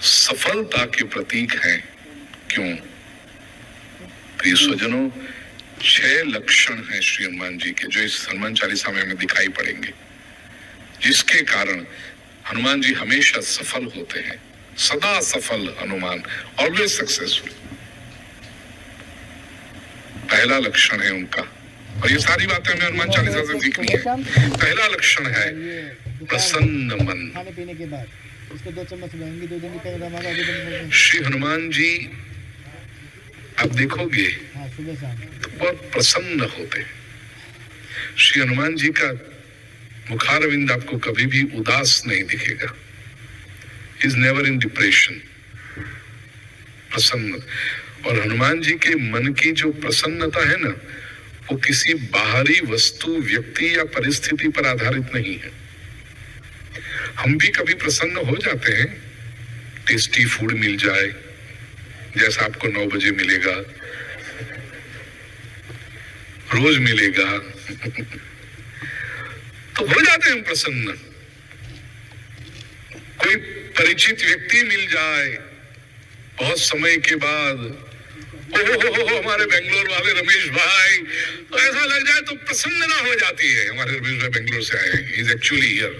सफलता के प्रतीक हैं। क्यों? प्रिय स्वजनों, 6 लक्षण हैं श्री हनुमान जी के, जो इस हनुमान चालीसा में हमें दिखाई पड़ेंगे, जिसके कारण हनुमान जी हमेशा सफल होते हैं। सदा सफल हनुमान, ऑलवेज सक्सेसफुल। पहला लक्षण है उनका, और ये सारी बातें हमें हनुमान चालीसा से सीखनी है। पहला लक्षण है प्रसन्न मन। खाने पीने के बाद इसको 2 चम्मच लेंगे, 2 दिन के श्री हनुमान जी आप देखोगे सुबह शाम तो बहुत प्रसन्न होते हैं। श्री हनुमान जी का मुखारविंद आपको कभी भी उदास नहीं दिखेगा। इज नेवर इन डिप्रेशन, प्रसन्न। और हनुमान जी के मन की जो प्रसन्नता है ना, वो किसी बाहरी वस्तु, व्यक्ति या परिस्थिति पर आधारित नहीं है। हम भी कभी प्रसन्न हो जाते हैं, टेस्टी फूड मिल जाए, जैसा आपको 9 बजे मिलेगा, रोज मिलेगा तो हो जाते हैं हम प्रसन्न। कोई परिचित व्यक्ति मिल जाए बहुत समय के बाद, ओहो हमारे बेंगलोर वाले रमेश भाई, तो ऐसा लग जाए तो प्रसन्नता हो जाती है। हमारे रमेश भाई बेंगलोर से आए हैं, इज एक्चुअली हियर।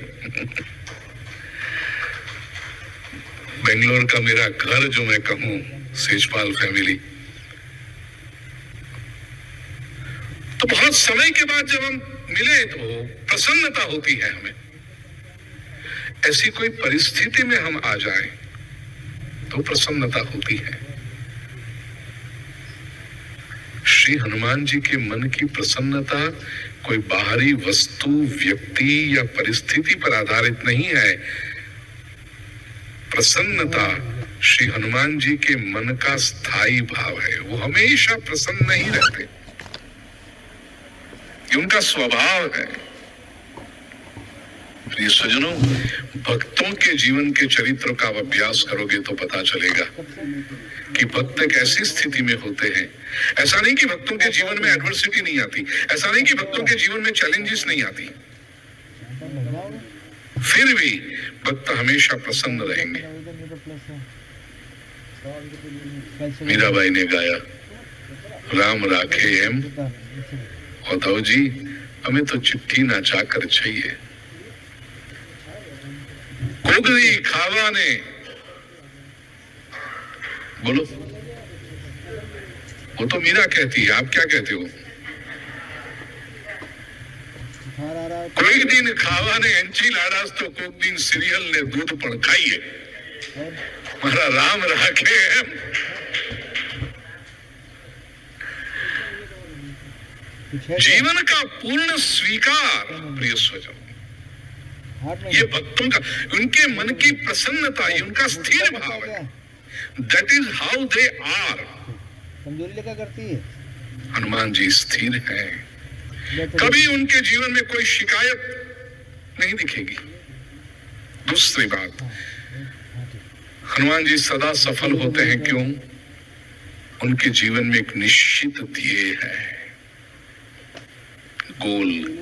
बेंगलोर का मेरा घर जो मैं कहूं, सेजपाल फैमिली, तो बहुत समय के बाद जब हम मिले तो प्रसन्नता होती है हमें। ऐसी कोई परिस्थिति में हम आ जाएं तो प्रसन्नता होती है। श्री हनुमान जी के मन की प्रसन्नता कोई बाहरी वस्तु, व्यक्ति या परिस्थिति पर आधारित नहीं है। प्रसन्नता श्री हनुमान जी के मन का स्थायी भाव है। वो हमेशा प्रसन्न नहीं रहते, ये उनका स्वभाव है। प्रिय स्वजनों, भक्तों के जीवन के चरित्र का आप अभ्यास करोगे तो पता चलेगा कि भक्त एक ऐसी स्थिति में होते हैं। ऐसा नहीं कि भक्तों के जीवन में एडवर्सिटी नहीं आती, ऐसा नहीं कि भक्तों के जीवन में चैलेंजेस नहीं आती, फिर भी भक्त हमेशा प्रसन्न रहेंगे। मीराबाई ने गाया, राम राखे एम उद्धव जी, हमें तो चिट्ठी ना चाकर चाहिए। कोगरी खावा ने, बोलो, वो तो मीरा कहती है, आप क्या कहते हो? कोई दिन खावा ने एंची लाडास तो कोई दिन सीरियल ने दूध पण खाइए। मारा राम राखे एम। जीवन का पूर्ण स्वीकार, प्रिय स्वजन, ये भक्तों का, उनके मन की प्रसन्नता, ये उनका स्थिर भाव है। That is how they are. कमजोरी क्या करती है? हनुमान जी स्थिर हैं, कभी उनके जीवन में कोई शिकायत नहीं दिखेगी। दूसरी बात, हनुमान जी सदा सफल होते हैं। क्यों? उनके जीवन में एक निश्चित ध्येय है, गोल।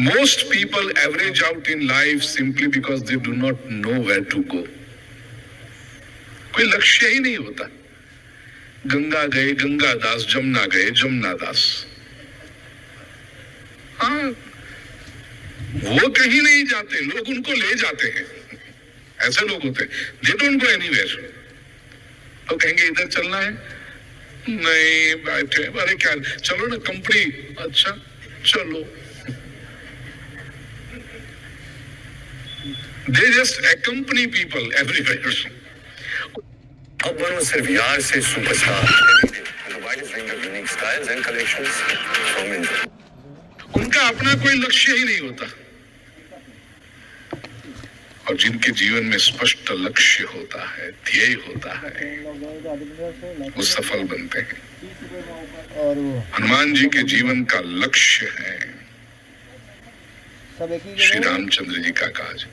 Most people average out in life simply because they do not know where to go. कोई लक्ष्य ही नहीं होता। गंगा गए गंगा दास, जमुना गए जमुना दास। हाँ, वो कहीं नहीं जाते, लोग उनको ले जाते हैं। ऐसे लोग होते हैं, they don't go anywhere। तो कहेंगे इधर चलना है, नहीं बैठे, अरे क्या, चलो ना कंपनी, अच्छा चलो। They just accompany people everywhere. अब बनो सिर्फ यार से सुपरस्टार। उनका अपना कोई लक्ष्य ही नहीं होता, और जिनके जीवन में स्पष्ट लक्ष्य होता है, ध्येय होता है, वो सफल बनते हैं। हनुमान जी के जीवन का लक्ष्य है श्री रामचंद्र जी का काज।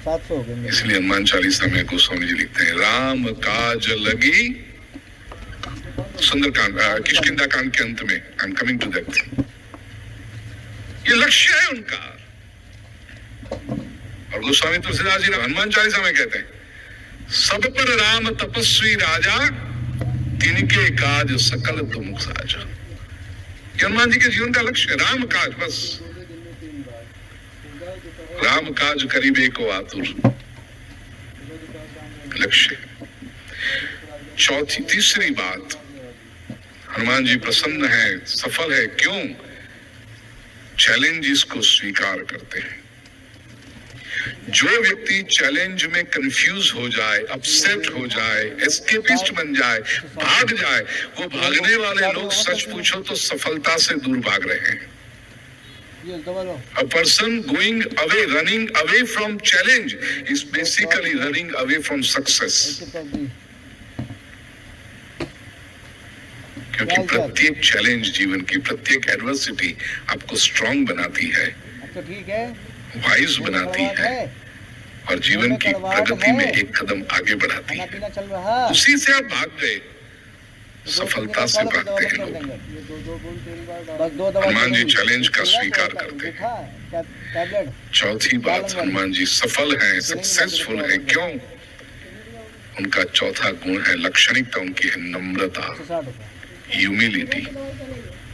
इसलिए हनुमान चालीसा में गोस्वामी जी लिखते हैं, राम काज लगी, सुंदरकांड, किष्किंधा कांड के अंत में, I am coming to that. ये लक्ष्य है उनका, और गोस्वामी तुलसीदास जी हनुमान चालीसा में कहते हैं, सब पर राम तपस्वी राजा, तिनके काज सकल तुम साजा। ये हनुमान जी के जीवन का लक्ष्य है, राम काज, बस राम काज करीबे को आतुर लक्ष्य। तीसरी बात, हनुमान जी प्रसन्न है, सफल है, क्यों? चैलेंजेस को स्वीकार करते हैं। जो व्यक्ति चैलेंज में कंफ्यूज हो जाए, अपसेट हो जाए, एस्केपिस्ट बन जाए, भाग जाए, वो भागने वाले लोग सच पूछो तो सफलता से दूर भाग रहे हैं। A person going away, running away from challenge is basically running away from success. क्योंकि प्रत्येक चैलेंज, जीवन की प्रत्येक एडवर्सिटी आपको स्ट्रांग बनाती है, वाइज बनाती है और जीवन की प्रगति में एक कदम आगे बढ़ाती है। उसी से आप भाग गए, सफलता से भागते हैं लोग। हनुमान जी चैलेंज का स्वीकार करते हैं। चौथी बात, हनुमान जी सफल हैं, सक्सेसफुल हैं, क्यों? उनका चौथा गुण है, लाक्षणिकता उनकी है नम्रता, ह्यूमिलिटी।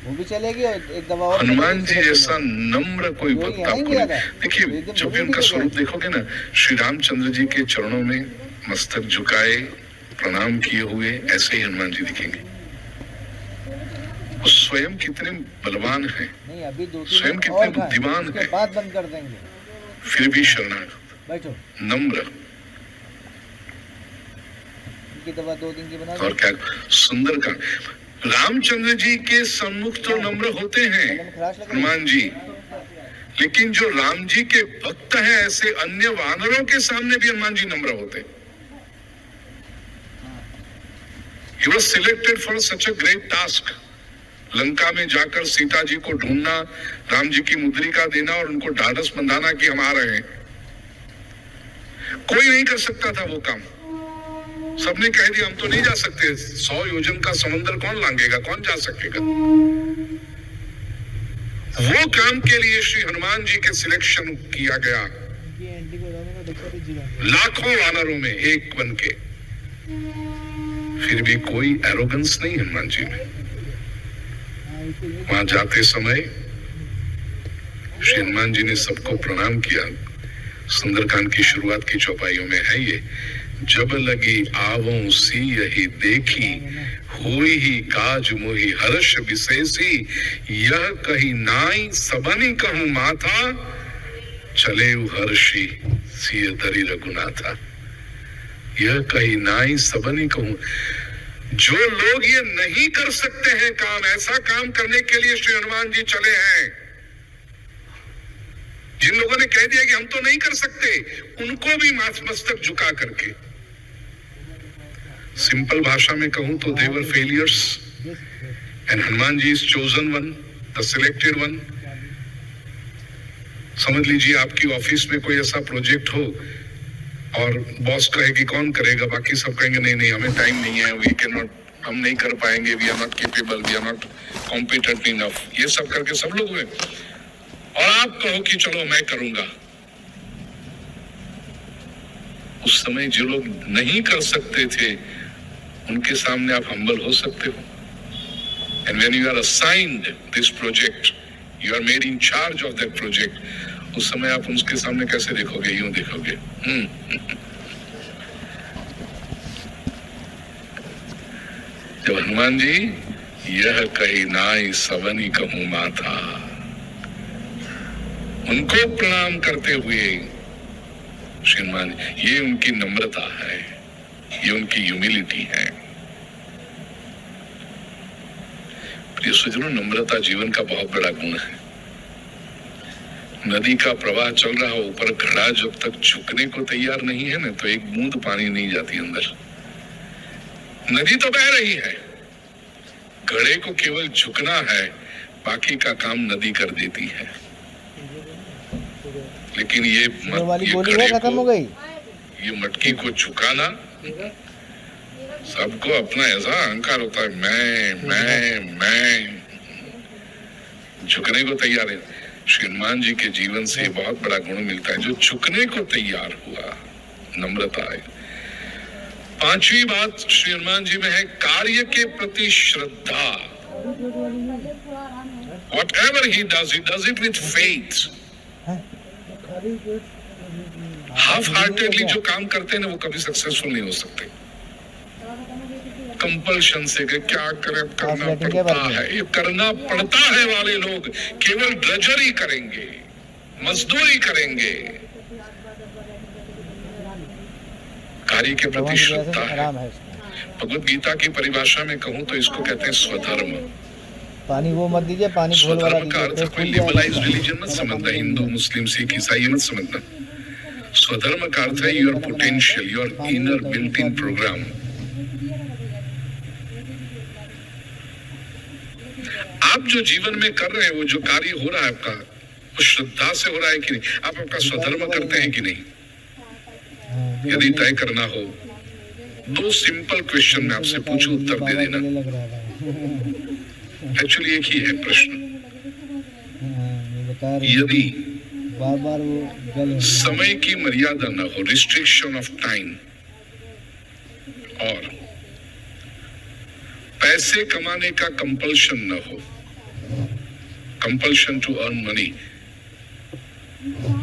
वो भी चलेगी एक दवा और। हनुमान जी जैसा नम्र कोई भक्त आपको नहीं। देखिए, जब भी उनका स्वरूप देखोगे ना, श्री रामचंद्र जी के चरणों में मस्तक झुकाए, प्रणाम किए हुए, ऐसे ही हनुमान जी दिखेंगे। वो स्वयं कितने बलवान हैं, स्वयं कितने बुद्धिमान हैं, बात बंद कर देंगे, फिर भी शरणागत, नम्र। दवा 2 दिन की बना और क्या सुंदर का, रामचंद्र जी के सम्मुख तो नम्र होते हैं हनुमान जी, लेकिन जो राम जी के भक्त हैं, ऐसे अन्य वानरों के सामने भी हनुमान जी नम्र होते हैं। He was selected for such a great task. Lanka में जाकर सीता जी को ढूंढना, राम जी की मुद्रिका देना और उनको ढाढ़स बंधाना कि हम आ रहे हैं। कोई नहीं कर सकता था वो काम। सबने कह दिया हम तो नहीं जा सकते, 100 योजन का समंदर कौन लांघेगा, कौन जा सकेगा। वो काम के लिए श्री हनुमान जी के सिलेक्शन किया गया, लाखों वानरों में एक बन के। फिर भी कोई एरोगेंस नहीं हनुमान जी में। वहां जाते समय श्री हनुमान जी ने सबको प्रणाम किया। सुंदरकांड की शुरुआत की चौपाइयों में है ये, जब लगी आवों सी यही देखी, हुई ही काज मोहि हर्ष विशेषी, यह कही नाई सबनी कहूं माथा, चले हर्षी सिय धरि रघुनाथा। यह कही नाई सबनी कहूं, जो लोग ये नहीं कर सकते हैं काम, ऐसा काम करने के लिए श्री हनुमान जी चले हैं। जिन लोगों ने कह दिया कि हम तो नहीं कर सकते, उनको भी मस्तक झुका करके, सिंपल भाषा में कहूं तो they were failures and Hanuman ji is chosen one, the selected one। समझ लीजिए आपकी ऑफिस में कोई ऐसा प्रोजेक्ट हो और बॉस कहे कि कौन करेगा, बाकी सब कहेंगे नहीं नहीं हमें टाइम नहीं है, वी कैन नॉट, हम नहीं कर पाएंगे, we are not capable, we are not competent enough. ये सब करके सब लोग हुए और आप कहो कि चलो मैं करूंगा। उस समय जो लोग नहीं कर सकते थे, उनके सामने आप हम्बल हो सकते हो। And when you are assigned this project, you are made in charge of that project, उस समय आप उसके सामने कैसे देखोगे? यूं देखोगे। जब हनुमान जी यह कही नाई सबनी कहूं माथा, उनको प्रणाम करते हुए श्री हनुमान, ये उनकी नम्रता है, ये उनकी ह्यूमिलिटी है। प्रिय सज्जनों, नम्रता जीवन का बहुत बड़ा गुण है। नदी का प्रवाह चल रहा हो, ऊपर घड़ा जब तक झुकने को तैयार नहीं है ना, तो एक बूंद पानी नहीं जाती अंदर। नदी तो बह रही है, घड़े को केवल झुकना है, बाकी का काम नदी कर देती है। लेकिन ये मटकी को झुकाना, सबको अपना ऐसा अहंकार होता है, मैं झुकने को तैयार है। श्री हनुमान जी के जीवन से बहुत बड़ा गुण मिलता है, जो झुकने को तैयार हुआ, नम्रता है। पांचवी बात श्री हनुमान जी में है कार्य के प्रति श्रद्धा। Whatever he does it with faith. Half heartedly जो काम करते हैं ना, वो कभी सक्सेसफुल नहीं हो सकते। कंपल्शन से कि क्या करें, करना पड़ता है, ये करना पड़ता है वाले लोग केवल ड्रजरी करेंगे, मजदूरी करेंगे। कार्य के प्रति श्रद्धा है। भगवत गीता की परिभाषा में कहूं तो इसको कहते हैं स्वधर्म। पानी वो मत दीजिए, पानी घोल वाला स्वधर्म का अर्थ कोई लिबरलाइज रिलीजन मत समझना, हिंदू मुस्लिम सिख ईसाई मत समझना। स्वधर्म का अर्थ है your potential, your inner built in program. आप जो जीवन में कर रहे हैं, वो जो कार्य हो रहा है आपका, वो श्रद्धा से हो रहा है कि नहीं? आप आपका स्वधर्म करते हैं कि नहीं? यदि तय करना हो, दो सिंपल क्वेश्चन में आपसे पूछूं, उत्तर दे देना। एक्चुअली एक ही है प्रश्न। यदि बार-बार वो समय की मर्यादा न हो, रिस्ट्रिक्शन ऑफ टाइम, और पैसे कमाने का कंपल्शन न हो, कंपल्शन टू अर्न मनी,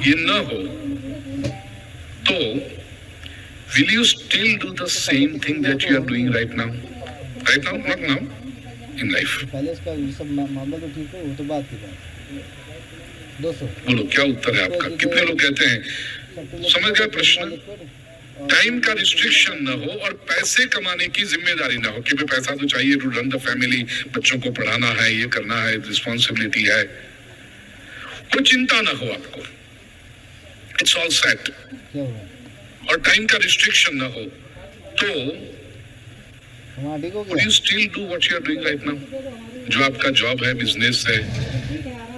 ये न हो, तो will you still do the same thing that you are doing right now? Right now, not now, in life. पहले इसका सब मामला तो ठीक है, वो तो बात की बात। 200 बोलो क्या उत्तर है आपका? कितने लोग कहते हैं? समझ गए प्रश्न? टाइम का रिस्ट्रिक्शन न हो और पैसे कमाने की जिम्मेदारी ना हो कि भाई पैसा तो चाहिए टू रन द फैमिली, बच्चों को पढ़ाना है, ये करना है, रिस्पॉन्सिबिलिटी है, कोई चिंता ना हो आपको, इट्स ऑल सेट, और टाइम का रिस्ट्रिक्शन ना हो, तो would you still do what you are doing right now? जो आपका जॉब है, बिजनेस है,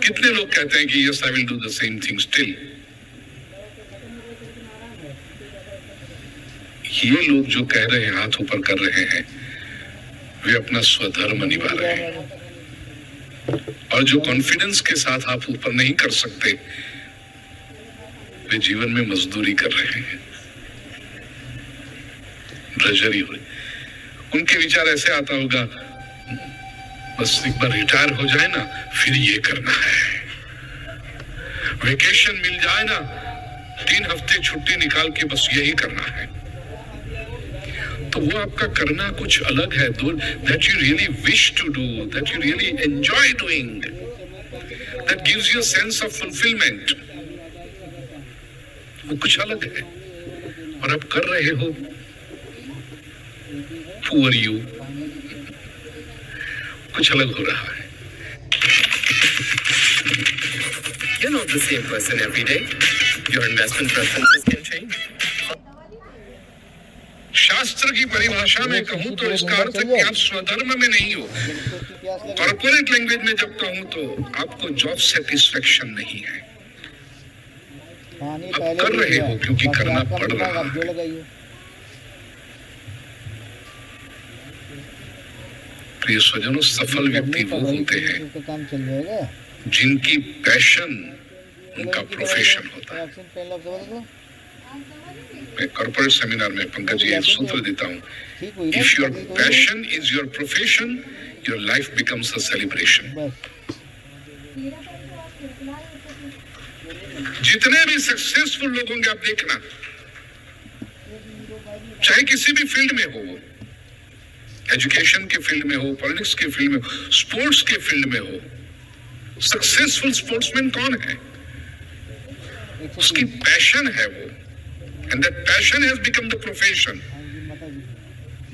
कितने लोग कहते हैं कि yes I will do the same thing still? ये लोग जो कह रहे हैं, हाथ ऊपर कर रहे हैं, वे अपना स्वधर्म निभा रहे हैं। और जो कॉन्फिडेंस के साथ हाथ ऊपर नहीं कर सकते, वे जीवन में मजदूरी कर रहे हैं, ड्रजरी हो रही। उनके विचार ऐसे आता होगा, बस एक बार रिटायर हो जाए ना, फिर ये करना है, वेकेशन मिल जाए ना, 3 हफ्ते छुट्टी निकाल के बस यही करना है। तो वो आपका करना कुछ अलग है, that you really wish to do, that you really enjoy doing, that gives you a sense of fulfillment, वो कुछ अलग है। और आप कर रहे हो, poor you, कुछ अलग हो रहा है। You're not the same person every day. Your investment preferences can change. शास्त्र की परिभाषा में कहूं तो इसका अर्थ है कि आप स्वधर्म में नहीं हो। कॉर्पोरेट लैंग्वेज में जब कहूं तो आपको जॉब सेटिस्फेक्शन नहीं है, आप कर रहे हो क्योंकि करना पड़ रहा है। प्रिय स्वजनों, सफल व्यक्ति वो होते हैं जिनकी पैशन उनका प्रोफेशन होता है। मैं कॉर्पोरेट सेमिनार में पंकज जी एक सूत्र देता हूँ, if your passion is your profession, your life becomes a celebration. जितने भी सक्सेसफुल लोग होंगे आप देखना, चाहे किसी भी फील्ड में हो, एजुकेशन के फील्ड में हो, पॉलिटिक्स के फील्ड में हो, स्पोर्ट्स के फील्ड में हो, सक्सेसफुल स्पोर्ट्समैन कौन है? उसकी पैशन है वो, and that passion has become the profession.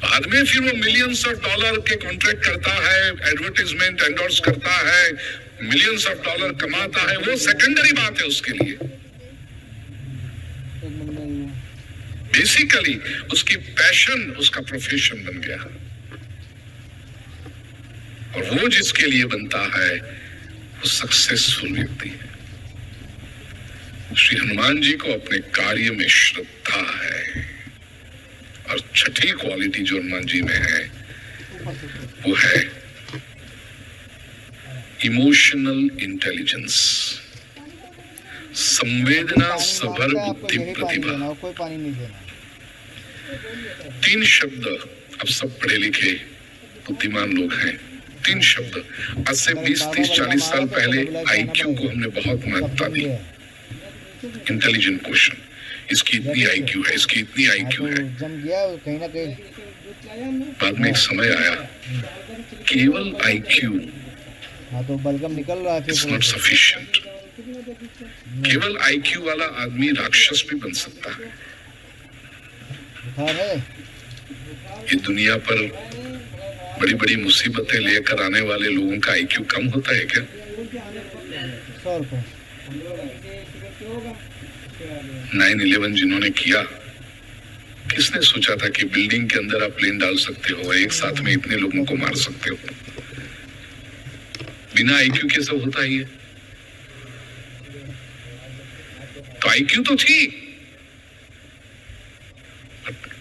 बाद में फिर वो मिलियंस ऑफ डॉलर के कॉन्ट्रैक्ट करता है, एडवर्टाइजमेंट एंडोर्स करता है, मिलियंस ऑफ डॉलर कमाता है, वो सेकेंडरी बात है उसके लिए। बेसिकली उसकी पैशन उसका प्रोफेशन बन गया, और वो जिसके लिए बनता है वो सक्सेसफुल व्यक्ति है। श्री हनुमान जी को अपने कार्य में श्रद्धा है, और छठी क्वालिटी जो हनुमान जी में है वो है इमोशनल इंटेलिजेंस। संवेदना सभर आपको बुद्धि यही पानी प्रतिभा। देना और कोई पानी नहीं देना। 3 शब्द, अब सब पढ़े लिखे बुद्धिमान लोग हैं, 3 शब्द। आज से 20, 30, 40 साल पहले आईक्यू को हमने बहुत महत्वता दी। इंटेलिजेंट क्वेश्चन, इसकी इतनी आईक्यू है, इसकी इतनी हाँ, आईक्यू तो है। जम गया कहीं ना कहीं। बाद में एक समय आया, केवल आईक्यू हाँ, तो बलगम निकल रहा है इज फिर नॉट सफिशिएंट। केवल आईक्यू वाला आदमी राक्षस भी बन सकता है। बुखार है। ये दुनिया पर बड़ी बड़ी मुसीबतें लेकर आने वाले लोगों का आईक्यू कम होता है क्या? 100 रुपये। 9/11 जिन्होंने किया, किसने सोचा था कि बिल्डिंग के अंदर आप प्लेन डाल सकते हो, एक साथ में इतने लोगों को मार सकते हो? बिना आईक्यू के सब होता ही है। तो आईक्यू तो थी,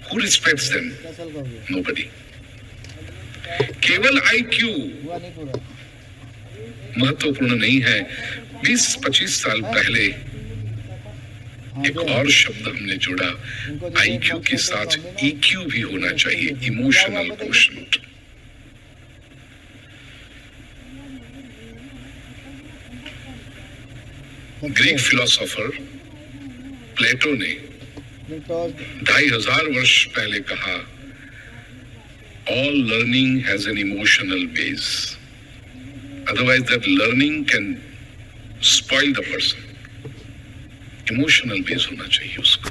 who respects them? क्या साल का हो गया? Nobody. केवल आईक्यू हुआ नहीं पूरा। महत्वपूर्ण नहीं है। 20-25 साल पहले हाँ, एक जो और शब्द हमने जोड़ा, इनको जो आईक्यू के साथ ईक्यू भी होना चाहिए, इमोशनल क्वोशंट। ग्रीक फिलोसोफर प्लेटो ने 2500 वर्ष पहले कहा, all learning has an emotional base, otherwise that learning can spoil the person. Emotional base होना चाहिए उसका।